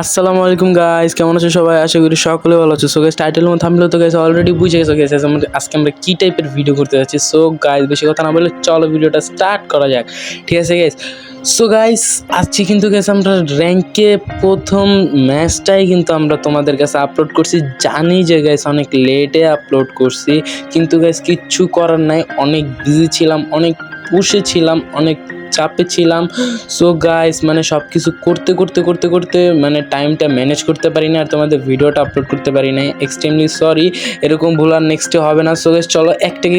আসসালামু আলাইকুম গাইস, কেমন আছো সবাই? আশা করি সকলে ভালো আছো। সো গাইস, টাইটেল মধ্যে থাম্বনেল তো গাইস অলরেডি বুঝে গেছো গাইস আজকে আমরা কি টাইপের ভিডিও করতে যাচ্ছি। সো গাইস, বেশি কথা না বলে চলো ভিডিওটা স্টার্ট করা যাক, ঠিক আছে গাইস? সো গাইস, আজকে কিন্তু গাইস আমরা র্যাঙ্কে প্রথম ম্যাচটাই কিন্তু আমরা তোমাদের কাছে আপলোড করছি। জানি যে গাইস অনেক লেটে আপলোড করছি, কিন্তু গাইস কিচ্ছু করার নাই, অনেক বিজি ছিলাম, অনেক পুষে ছিলাম, অনেক চাপে ছিলাম। সো গাইস, মানে সব কিছু করতে করতে করতে করতে মানে টাইমটা ম্যানেজ করতে পারি না, আর তোমাদের ভিডিওটা আপলোড করতে পারি না। এক্সট্রিমলি সরি, এরকম ভুল আর নেক্সটে হবে না। সো গাইস চলো, একটাকে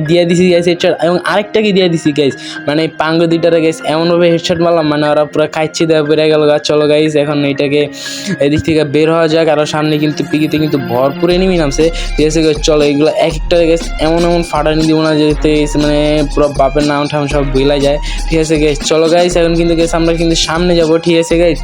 দিয়ে দিছি গাইস হেডশট, এবং আরেকটাকে দিয়ে দিছি গাইস, মানে পাঙ্গ দুইটারে গাইস এমনভাবে হেডশট মারলাম, মানে ওরা পুরো খাইছি দেওয়া বেড়ে গেল গা। চলো গাইস, এখন এইটাকে এদিক থেকে বের হওয়া যাক। আরও সামনে কিন্তু পিকিতে কিন্তু ভরপুর এনিমি নামছে, ঠিক আছে গাইস? চলো এগুলো এক একটা গাইস এমন এমন ফাটানি দিব না যেতে মানে পুরো বাপের নাম ঠাম সব ভুলা যায়, ঠিক আছে গাইস? চলো গাইস, এখন কিন্তু গাইস আমরা কিন্তু সামনে যাবো, ঠিক আছে গাইস?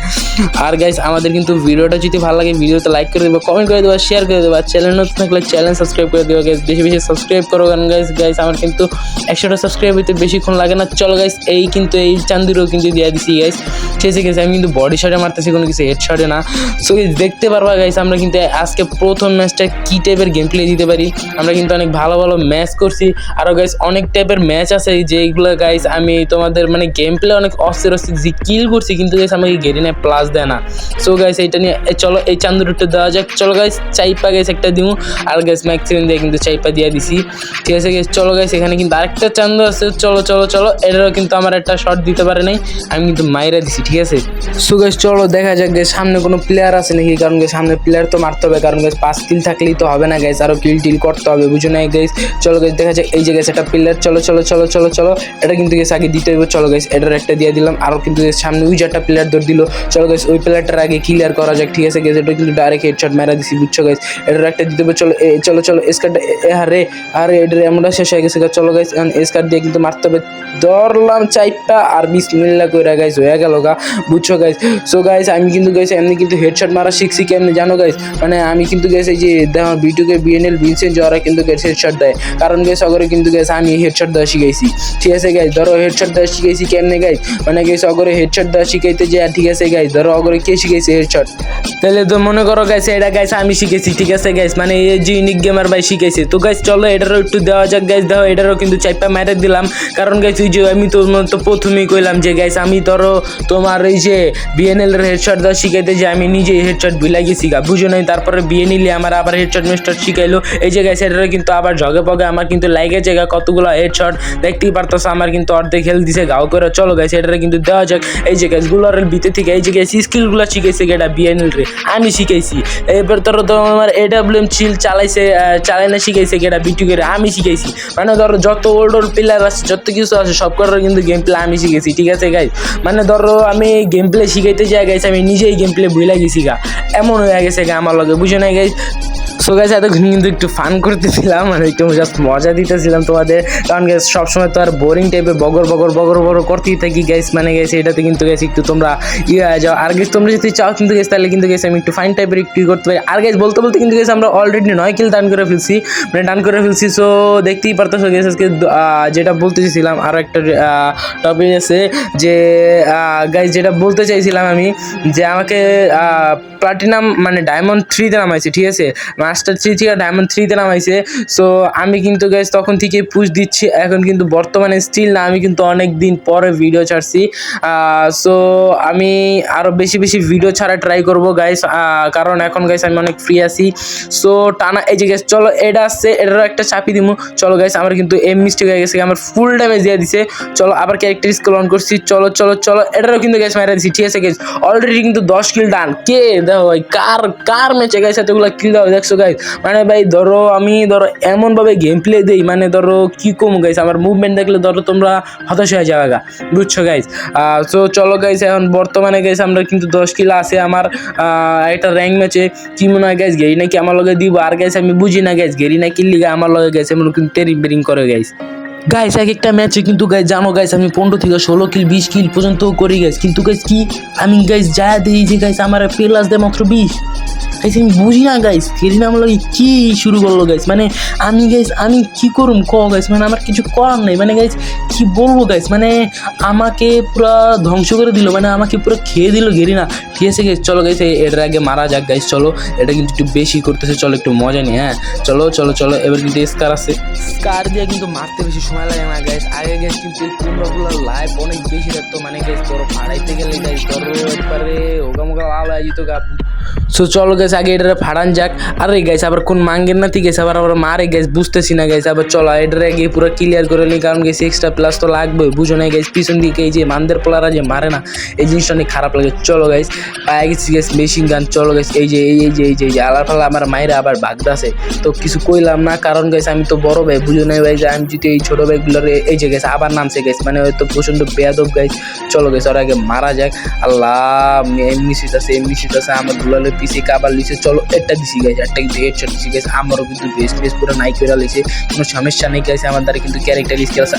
আর গাইস, আমাদের কিন্তু ভিডিওটা যদি ভালো লাগে ভিডিওতে লাইক করে দেবো, কমেন্ট করে দেবো, শেয়ার করে দেবো, আর চ্যানেল নতুন থাকলে চ্যানেল সাবস্ক্রাইব করে দেবো গাইস। বেশি বেশি সাবস্ক্রাইব করো, কারণ গাইস আমার কিন্তু 100টা সাবস্ক্রাইব হইতে বেশিক্ষণ লাগে না। চলো গাইস, এই কিন্তু এই চান্দিরও কিন্তু দিয়ে দিছি গাইস, ঠিক আছে গাইস? আমি কিন্তু বডি শটে মারতেছি, কোনো কিছু হেড শটে না। সো গাইস, দেখতে পারবা গাইস আমরা কিন্তু আজকে প্রথম ম্যাচটা কী টাইপের গেম প্লে দিতে পারি। আমরা কিন্তু অনেক ভালো ভালো ম্যাচ করছি, আরও গাইস অনেক টাইপের ম্যাচ আছে যেগুলো গাইস আমি তোমাদের মানে গেম প্লে অনেক অস্থির যে কিল করছি, কিন্তু গাইস আমাকে গেরিনে প্লাস দেয় না। সো গাইস, এইটা নিয়ে চলো এই চান্দুরটা দেওয়া যাক। চলো গাইস, চাইপা গাইস একটা দিও, আর গাইস ম্যাক্সিমাম দিয়ে কিন্তু চাইপা দিয়ে দিছি, ঠিক আছে গাইস? চলো গাইস, এখানে কিন্তু আরেকটা চান্দু আছে। চলো চলো চলো, এটারও কিন্তু আমার একটা শট দিতে পারে নাই, আমি কিন্তু মাইরা দিছি, ঠিক আছে? সো গাইস চলো দেখা যাক গাইস সামনে কোনো প্লেয়ার আছে নাকি, কারণ গাইস সামনে প্লেয়ার তো মারতে হবে, কারণ গাইস 5 কিল থাকলেই তো হবে না গাইস, আরও কিল টিল করতে হবে, বুঝো না গাইস? চলো গাইস দেখা যাক, এই যে গাইস একটা প্লেয়ার। চলো চলো চলো চলো চলো, এটা কিন্তু গাইস আগে দিতে হবে। চলো গাইস, এটার একটা দিয়ে দিলাম, আরও কিন্তু সামনে ওই যে একটা প্লেয়ার দৌড় দিল। চলো গাইস, ওই প্লেয়ারটার আগে ক্লিয়ার করা যাক, ঠিক আছে গাইস? এটা কিন্তু ডাইরেক্ট হেডশট মেরা দিছি, বুঝছো গাইস? এটার একটা দিতে হবে। চলো চলো চলো, স্কারটা আরে আরে এটার এমনটা শেষ হয়ে গেছে। চলো গাইস, স্কার দিয়ে কিন্তু মারতে হবে। ধরলাম চাইপটা, আর বিসমিল্লাহ কইরা গাইস হয়ে গেল গা, বুঝছো গাইস? সো গাইস, আমি কিন্তু গাইস এমনি কিন্তু হেডশট মারা শিখছি কেমনি জানো গাইস? মানে আমি কিন্তু গাইস এই যে দেখো বিটুকে বিএনএল ভিনসেন্ট যারা কিন্তু গাইস হেডশট দেয়, কারণ গাইস অগরে কিন্তু গাইস আমি হেডশট দেওয়া শিখাইছি, ঠিক আছে গাইস? ধরো হেডশট দেওয়া শিখাইছি কেমনে গাইস, মানে গাইস অগরে হেডশট দেওয়া শিখাইতে যে, ঠিক আছে গাইস? ধরো অগরে কে শিখাইছে হেডশট, তাহলে তো মনে করো গাইস এটা গাইস আমি শিখেছি, ঠিক আছে গাইস? মানে এই যে ইউনিক গেমার ভাই শিখাইছে। তো গাইস চলো এটারও একটু দেওয়া যাক গাইস। দেখো এটারও কিন্তু চাইপা মেরে দিলাম, কারণ গাইস ওই যে আমি তো প্রথমেই কইলাম যে গাইস আমি ধরো তোমার এই যে বিএনএল এর হেডশট দেওয়া শিখাইতে যে আমি নিজেই হেডশট ভুলে গেছি গা, বুঝো নাই? তারপরে বিএনএল আমার আবার হেডশট মেস্টট শিখাইলো। এই যে গাইস এটারও কিন্তু আবার জগে পগে আমার কিন্তু লাইগে জায়গা কতগুলো হেডশট, দেখতেই পারতেছো আমার কিন্তু অর্ধেক হেলথ দিছে গাও করে। চলো গাইস, এটারে কিন্তু দেওয়া যাক। এই যে গাইস গুলোর ভিতর থেকে এই যে গাইস স্কিলগুলো শিখাইছে এটা বিএনএল রে আমি শিখাইছি। এবার ধরো আমার এডব্লিউএম চিল চালাই না শিখাইছে এটা বিটুকে আমি শিখাইছি। মানে ধরো যত ওল্ড প্লেয়ার আছে, যত কিছু আছে, সব করার কিন্তু গেম প্লে আমি শিখেছি, ঠিক আছে গাইস? মানে ধরো আমি গেম প্লে শিখাইতে যাই গাইস, আমি নিজেই গেম প্লে ভুলে গেছি গা, এমন হয়ে গেছে গা আমার লগে, বুঝো না গাইস? সো গাইস, এতক্ষণ কিন্তু একটু ফান করতেছিলাম, মানে একটু জাস্ট মজা দিতেছিলাম তোমাদের, কারণ গাইস সবসময় তো আর বোরিং টাইপের বগর বগর বগর বগর করতেই থাকি গাইস। মানে গাইস এটাতে কিন্তু গাইস একটু তোমরা হয়ে যাও, আর গাইস তোমরা যদি চাও কিন্তু গাইস তাহলে কিন্তু গাইস আমি একটু ফাইন টাইপের একটু করতে পারি। আর গাইস বলতে বলতে কিন্তু গাইস আমরা অলরেডি 9 কিল ডান করে ফেলছি, মানে ডান করে ফেলছি। সো দেখতেই পারতেছো গাইস আজকে যেটা বলতে চাইছিলাম, আরও একটা টপিক আছে যে গাইস যেটা বলতে চাইছিলাম আমি, যে আমাকে প্লাটিনাম মানে ডায়মন্ড 3-তে নামাইছে, ঠিক আছে? মাস্টার 3 থেকে ডায়মন্ড 3-তে নামাইছে। সো আমি কিন্তু গাইস তখন থেকে পুশ দিচ্ছি, এখন কিন্তু বর্তমানে স্টিল না, আমি কিন্তু অনেক দিন পরে ভিডিও ছাড়ছি। সো আমি আরও বেশি বেশি ভিডিও ছাড়া ট্রাই করবো গাইস, কারণ এখন গাইস আমি অনেক ফ্রি আছি। সো টানা এই যে গাইস চলো এটা আসছে, এটারও একটা চাপি দিমু। চলো গাইস, আমার কিন্তু এম মিস্টেক হয়ে গেছে, আমার ফুল ড্যামেজ দিয়ে দিছে। চলো আবার ক্যারেক্টার স্কিল অন করছি। চলো চলো চলো, এটারও কিন্তু গাইস মেরে দিছি, ঠিক আছে গাইস? অলরেডি কিন্তু 10 কিল ডান। কে দেখো ভাই কার ম্যাচে গাইস এতগুলো কিল দাও দেখছো গাইস? মানে ভাই ধরো আমি এমনভাবে গেম প্লে দিই, মানে ধরো কি কম গাইস, আমার মুভমেন্ট দেখলে ধরো তোমরা হতাশ হয়ে যাবে গা, বুঝছো গাইস? সো চলো গাইস, এখন বর্তমানে গাইস আমরা কিন্তু 10 কিল আছে আমার একটা র্যাঙ্ক ম্যাচে। কি মনে হয় গাইস গেরি নাকি আমার লগে দিব? আর গাইস আমি বুঝি না গাইস গেরি না কিল লিগা আমার লগে গাইস এমন কিন্তু টেরিং বেরিং করে গাইস। গাইস এক একটা ম্যাচে কিন্তু গাইস জানো গাইস আমি 15 থেকে 16 কিল 20 কিল পর্যন্ত করি গাইস, কিন্তু গাইস কি আমি গাইস যা দিই যে গাইস আমার প্লাস দেয় মাত্র 20। গাইস আমি বুঝি না গাইস কেরিনা আমার লাগে কি শুরু করলো গাইস মানে আমি কি করুম গাইস মানে আমার কিছু করার নেই মানে গাইস কি বলবো গাইস মানে আমাকে পুরো ধ্বংস করে দিল মানে আমাকে পুরো খেয়ে দিল গেরিনা। ঠিক আছে গাইস চলো গাইস এটার আগে মারা যাক গাইস। চলো এটা কিন্তু একটু বেশি করতেছে, চলো একটু মজা নিই। হ্যাঁ চলো চলো চলো এবার কিন্তু স্কার আছে, স্কার দিয়ে কিন্তু মারতে বেশি সময় লাগে না গাইস। আগে গাইস কিন্তু এই কুমড়াগুলোর লাইফ অনেক বেশি থাকতো মানে গাইস ধরো ফাড়াইতে গেলে গাইস ধরো একবারে ওগা লাল হয়ে যেত গা। সো চলো গাইস আগে এটা ফাড়ান যাক। আরে গাইস আবার কোন মাঙ্গের নাতি গাইস আবার মারে গাইস বুঝতেছি না গাইস। আবার চলো এটার আগে পুরো ক্লিয়ার করে নিই কারণ গাইস এক্সট্রা প্লাস তো লাগবে বুঝো না গাইস। পিছন দিকে এই যে মানদের পোলারা যে মারে না এই জিনিসটা অনেক খারাপ লাগে। চলো গাইস পায়ে গেছি গাইস মেশিন গান। চলো গাইস এই যে আলার ফালা আমার মায়েরা আবার বাগদাছে তো কিছু কইলাম না কারণ গাইস আমি তো বড় ভাই বুঝো না ভাই যে আমি যদি এই ছোট ভাইগুলোর এই যে গাইস আবার নামছে গাইস মানে হয়তো প্রচন্ড বেয়াদব গাইস। চলো গাইস ওর আগে মারা যাক। আল্লাহ এমনি শীত আছে আমার দুলালের পিছিয়ে কাবার লিছে। চলো একটা দিছি গাইস, একটা কিন্তু হেডশট দিছি গাইস। আমারও কিন্তু বেস পুরো নাই করে লিছে, কোনো সমস্যা নেই গাইস। আমার দ্বারা কিন্তু ক্যারেক্টার স্কিল আছে।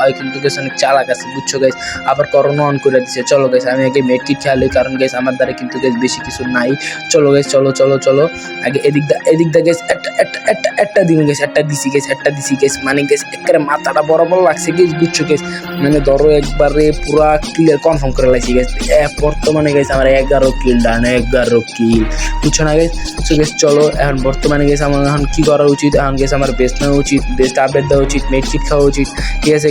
ওই কিন্তু গাইস অনেক চালাক আছে বুঝছো গাইস। আবার করোনা অন করে দিছে। চলো গাইস আমি আগে মেড কিট খেয়ালি কারণ গাইস আমার দ্বারা কিন্তু গাইস বেশি কিছু নাই। চলো গাইস চলো আগে এদিক দা গাইস একটা দিন গাইস একটা দিছি গাইস মানে গাইস একেবারে মাথাটা বরাবর লাগছে গাইস বুঝছো গাইস মানে ধরো একবারে পুরা ক্লিয়ার কনফার্ম করে লাগছি গাইস। বর্তমানে গাইস আমার 11 কিল ডান 11 কিল বুঝছো না গাইস। সো গাইস চলো এখন বর্তমানে গাইস আমার এখন কি করা উচিত, এখন গাইস আমার বেস্ট নেওয়া উচিত, বেস্ট আপডেট দেওয়া উচিত, মেড কিট খাওয়া উচিত। ঠিক আছে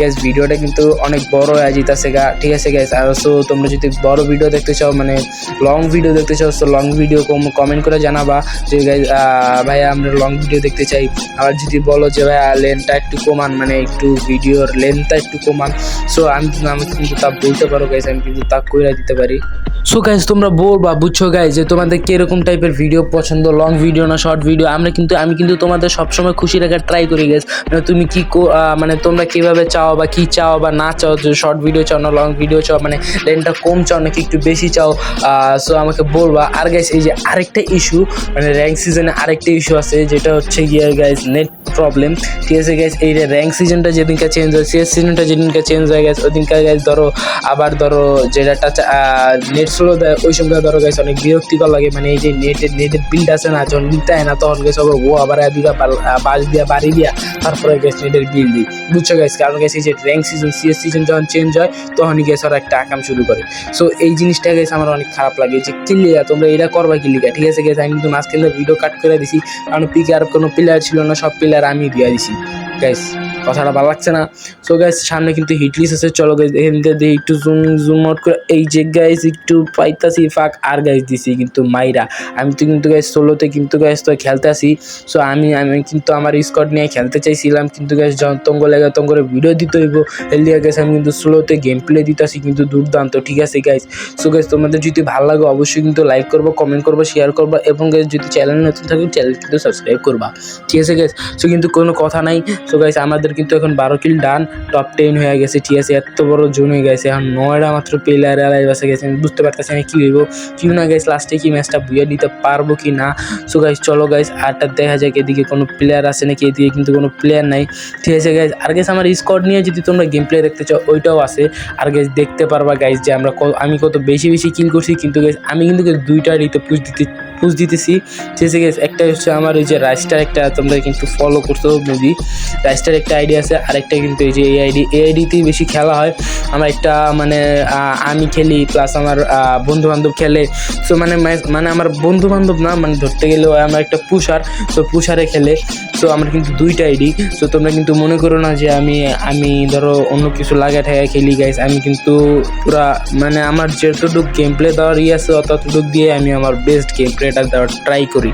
গাইস ভিডিওটা কিন্তু অনেক বড় হয়ে যেতেছে গা। ঠিক আছে গাইস আর সো তোমরা যদি বড় ভিডিও দেখতে চাও মানে লং ভিডিও দেখতে চাও তো লং ভিডিও কমেন্ট করে জানাবা যে গাইস ভাইয়া আমরা লং ভিডিও দেখতে চাই। আবার যদি বলো যে ভাইয়া লেন্থটা একটু কমান মানে একটু ভিডিওর লেন্থটা একটু কমান সো আমি কিন্তু তা বলতে পারো গাইস, আমি কিন্তু তা কইরা দিতে পারি। সো গাইস তোমরা বলবা বুঝছো গাইস যে তোমাদের কিরকম টাইপের ভিডিও পছন্দ, লং ভিডিও না শর্ট ভিডিও। আমি কিন্তু তোমাদের সবসময় খুশি রাখার ট্রাই করি গাইস। মানে তুমি কি মানে তোমরা কিভাবে চাও বা কি চাও বা না চাও, যে শর্ট ভিডিও চাও না লং ভিডিও চাও, মানে লেন্থটা কম চাও নাকি একটু বেশি চাও। সো আমাকে বলবা। আর গাইস এই যে আরেকটা ইস্যু মানে র্যাঙ্ক সিজনে আরেকটা ইস্যু আছে যেটা হচ্ছে গিয়ে গাইস নেট প্রবলেম। ঠিক আছে গাইস এই র্যাঙ্ক সিজনটা যেদিনকে চেঞ্জ হয় সিএস সিজনটা যেদিনকে চেঞ্জ হয় গাইস ওদিনকে গাইস ধরো আবার ধরো যেটা নেট স্লো দেয় ওই সময় ধরো গাইস অনেক বিরক্তিকর লাগে মানে এই যে নেটের বিল্ড আছে না যখন নিতে হয় না তখন গাইস ও আবার দুটা বাস দিয়া বাড়ি দিয়া তারপরে গাইস নেটের বিল দিই বুঝছো গাইস। কারণ গাইস এই যে র্যাঙ্ক সিজন সিএস সিজন যখন চেঞ্জ হয় তখনই গাইস ওরা একটা আকাম শুরু করে। সো এই জিনিসটা গাইস আমার অনেক খারাপ লাগে যে কিলিয়া তোমরা এটা করবা কিলিকা। ঠিক আছে গাইস আমি কিন্তু মাঝখানে ভিডিও কাট করে দিছি কারণ পিকে আর কোনো প্লেয়ার ছিল না, সব প্লেয়ার আমি দিয়ে দিছি গাইস, কথাটা ভালো লাগছে না। সো গাইস সামনে কিন্তু হিটলিস্ট আছে। চলো গাইস এখানকে দিয়ে একটু জুম আউট করে এই যে গাইস একটু পাইতাছি ফাঁক আর গাইস দিছি কিন্তু মাইরা। আমি তো কিন্তু গাইস সোলোতে কিন্তু গাইস তো খেলতে আসি। সো আমি কিন্তু আমার স্কোয়াড নিয়ে খেলতে চাইছিলাম কিন্তু গাইস যখন তঙ্গলে ভিডিও দিতে হইব এলিয়া গাইস আমি কিন্তু সোলোতে গেম প্লে দিতেছি কিন্তু দুর্দান্ত। ঠিক আছে গাইস সো গাইস তোমাদের যদি ভালো লাগে অবশ্যই কিন্তু লাইক করবো, কমেন্ট করবো, শেয়ার করবো এবং গাইস যদি চ্যানেল নতুন থাকে চ্যানেল কিন্তু সাবস্ক্রাইব করবা। ঠিক আছে গাইস সো কিন্তু কোনো কথা নাই। সো গাইস আমাদের কিন্তু এখন 12 কিল ডান, টপ 10 হয়ে গেছে। ঠিক আছে এত বড় জোন হয়ে গেছে, এখন 9টা মাত্র প্লেয়ার লাইভ আছে গেছে। আমি বুঝতে পারতেছি না কি হইব কি না গাইস, লাস্টে কি ম্যাচটা বুঝে দিতে পারবো কি না। সো গাইস চলো গাইস আরটা দেখা যাক এদিকে কোনো প্লেয়ার আছে নাকি, এদিকে কিন্তু কোনো প্লেয়ার নাই। ঠিক আছে গাইস আর গাইস আমার স্কোয়াড নিয়ে যদি তোমরা গেম প্লে দেখতে চাও ওইটাও আছে। আর গাইস দেখতে পারবা গাইস যে আমি কত বেশি কিল করছি কিন্তু গাইস আমি কিন্তু দুইটা রিতে পুশ দিতেছি। ঠিক আছে গাইস একটা হচ্ছে আমার ওই যে রাইস্টার একটা তোমরা কিন্তু ফলো করছো মেবি রাইস্টার একটা আইডি আছে, আরেকটা কিন্তু এই যে এই আইডিতেই বেশি খেলা হয়। আমার একটা মানে আমি খেলি প্লাস আমার বন্ধু বান্ধব খেলে। সো মানে আমার বন্ধু বান্ধব না মানে ধরতে গেলে আমার একটা পুষার, সো পুষারে খেলে। সো আমার কিন্তু দুইটা আইডি। সো তোমরা কিন্তু মনে করো না যে আমি ধরো অন্য কিছু লাগা ঠেকা খেলি গাইস। আমি কিন্তু পুরা মানে আমার যতটুকু গেম প্লে দেওয়ার আছে ততটুকু দিয়ে আমি আমার বেস্ট গেম প্লেটা দেওয়ার ট্রাই করি।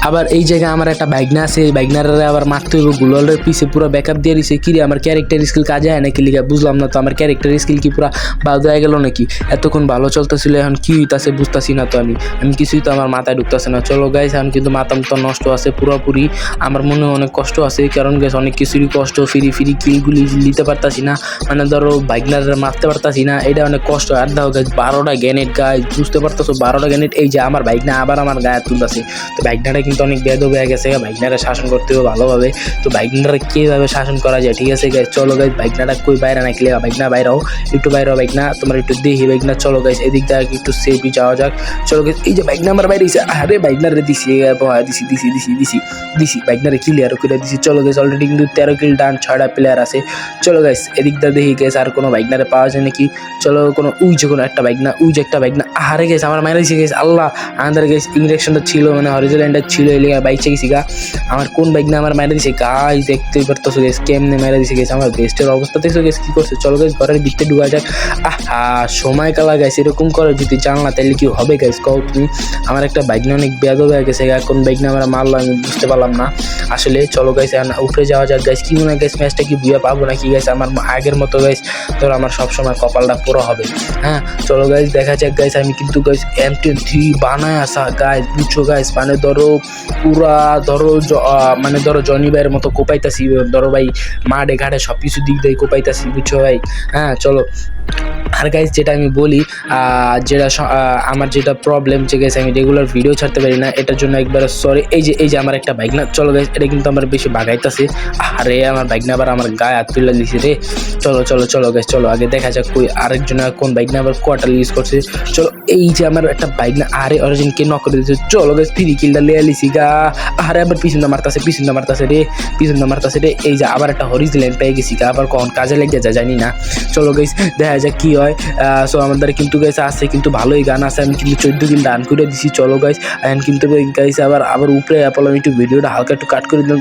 আবার এই জায়গায় আমার একটা বাইকনা আছে, এই বাইকনারে আবার মারতে হইব গুলালের পিছে পুরো ব্যাকআপ দিয়ে দিছে। কিরে আমার ক্যারেক্টার স্কিল কাজে হয় নাকি লিখা বুঝলাম না তো, আমার ক্যারেক্টার স্কিল কি পুরা বাদ হয়ে গেল নাকি? এতক্ষণ ভালো চলতেছিল এখন কি হইতাছে বুঝতেছি না তো। আমি কিছুই তো আমার মাথায় ঢুকতেছে না। চলো গাইস এখন কিন্তু মাথা তো নষ্ট আছে পুরোপুরি, আমার মনে অনেক কষ্ট আছে কারণ গাইস অনেক কিছুরই কষ্ট। ফ্রি কিলগুলি নিতে পারতাছি না মানে ধরো বাইকনারে মারতে পারতাছি না, এটা অনেক কষ্ট। আর দাও গাইস 12টা গ্রেনেড গাইস বুঝতে পারতেছো 12টা গ্রেনেড। এই যে আমার বাইক না আবার আমার আমার গায়ে তুলতেছে। তো বাইকনাটা কিন্তু অনেক বেয়াদব হয়ে গেছে, বাইকনারা শাসন করতে হবে ভালোভাবে। তো বাইকনারা কীভাবে শাসন করা যায়, ঠিক আছে গাইস? চলো গাইস, বাইকনাটা কই বাইরে না খেলে, বাইকনা বাইরাও একটু বাইরে বাইকনা, তোমার একটু দেখি বাইকনা। চলো গাইস, এদিক দিয়ে একটু সেফই যাওয়া যাক। চলো গাইস, এই যে বাইকনা আমার বাইরে দিছে, আরে বাইকনারে দিছি দিছি বাইকনারে ক্লিয়ার করে দিছি। চলো গাইস, অলরেডি কিন্তু 13 কিল ডান, 6টা প্লেয়ার আছে। চলো গাইস, এদিক দিয়ে দেখি গাইস আর কোনো বাইকনারে পাওয়া যায় নাকি। চলো কোনো উই যে কোনো একটা বাইকনা, একটা বাইকনা, আরে গাইস আমার মাইরে দিছে গাইস। আল্লাহ, আমাদের গাইস ইঞ্জেকশনটা ছিল মানে হরিজোল্যান্ডার ছিল, এলিগা বাইক চেয়েছি গা। আমার কোন বাইকনা আমার মাইরে দিছে গাইস, দেখতেই পারতেছো গাইস কেমনে মাইরে দিছে গাইস। আমার বেস্টের অবস্থা দেখছো গাইস কি করছে। চলো গাইস, ঘরের ভিতরে ঢুকা যাক। আহা, সময় কালা গাইস, এরকম করে যদি জানলা তাহলে কি হবে গাইস কও তুমি? আমার একটা বাইকনা অনেক বেয়াদব হয়ে গেছে, কোন বাইকনা আমরা মারলো আমি বুঝতে পারলাম না আসলে। চলো গাইস, উপরে যাওয়া যাক গাইস। কি মনে হয় গাইস, ম্যাচটা কি বুঝে পাবো নাকি গাইস? আমার আগের মতো গাইস ধরো আমার সবসময় কপালটা পুরো হবে। হ্যাঁ, চলো গাইস, দেখা যাক গাইস। আমি কিন্তু গাইস M10 বানায় আসা গাইস, বুঝছো গাইস? মানে ধরো পুরা মানে ধরো জনি ভাইয়ের মতো কোপাইতাছি, ধরো ভাই মাঠে ঘাটে সব কিছু দিক দিয়ে কোপাইতাছি, বুঝছো ভাই? হ্যাঁ, চলো। আর গাইস, যেটা আমি বলি, আমার যেটা প্রবলেম যে গাইস আমি রেগুলার ভিডিও ছাড়তে পারি না, এটার জন্য একবার সরি। এই যে আমার একটা বাইক না, চলো গাইস, এটা কিন্তু আমার বেশি বাগাইতেছে। আরে আমার বাইক না আবার আমার গায়ে হাত তুলে দিয়েছে রে। চলো গাইস, চলো আগে দেখা যাক কই আরেকজন কোন বাইক না আবার কোয়ার্টার ইউজ করছে। চলো, এই যে আমার একটা বাইক না, আরে অরিজিন কে নক করে দিয়েছে। চলো গাইস, 3 কিলটা লিয়ে লিছি গা। আরে আবার পিছন মারতাছে রে। এই যে আবার একটা হরিজোল্যান্ড পেয়ে গেছি গা, আবার কখন কাজে লেগে যায় জানি না। চলো গাইস, দেখা যাক কি হয়। সো আমাদের কিন্তু গাইস আছে কিন্তু ভালোই গান আছে, আমি কিন্তু 14 কিল ডান করে দিছি। চলো গাইস, এন্ড কিন্তু গাইস আবার উপরে অ্যাপল আমি একটু ভিডিওটা হালকা একটু কাট করে দিলাম।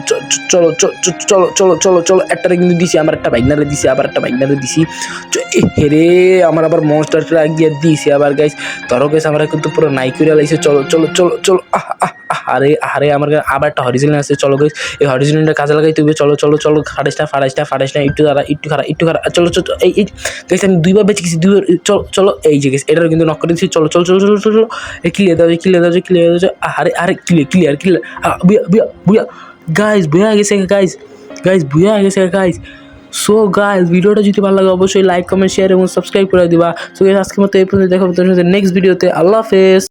চলো একটা কিন্তু দিছি, আমার একটা বাইকনারে দিছি, আবার একটা বাইকনারে দিছি। হেরে আমার আবার মনস্টারটা গিয়ে দিয়েছি আবার গাইস। ধরো গাইস, আমরা কিন্তু পুরো নাই করে লাইছে। চলো আরে আমার আবার একটা হরিজোল্যান্ড আছে। চলো গাইস, এই হরিজোল্যান্ডটা কাজে লাগাইতে হবে। চলো ফাটাইস না, একটু খারাপ। চলো এই গাইস, আমি 2বার বেঁচে গেছি, 2বার। চলো এই যে গাইস, এটারও কিন্তু নক করে দিচ্ছি। চলো ক্লিয়ার দাও। আরে ক্লিয়ার বুয়া গাইস, বুয়া গেছে গাইস। সো গাইস, ভিডিওটা যদি ভালো লাগে অবশ্যই লাইক, কমেন্ট, শেয়ার এবং সাবস্ক্রাইব করে দিবা। সো গাইস, আজকের মতো এই পর্যন্ত, দেখা হবে নেক্সট ভিডিওতে। আল্লাহ হাফেজ।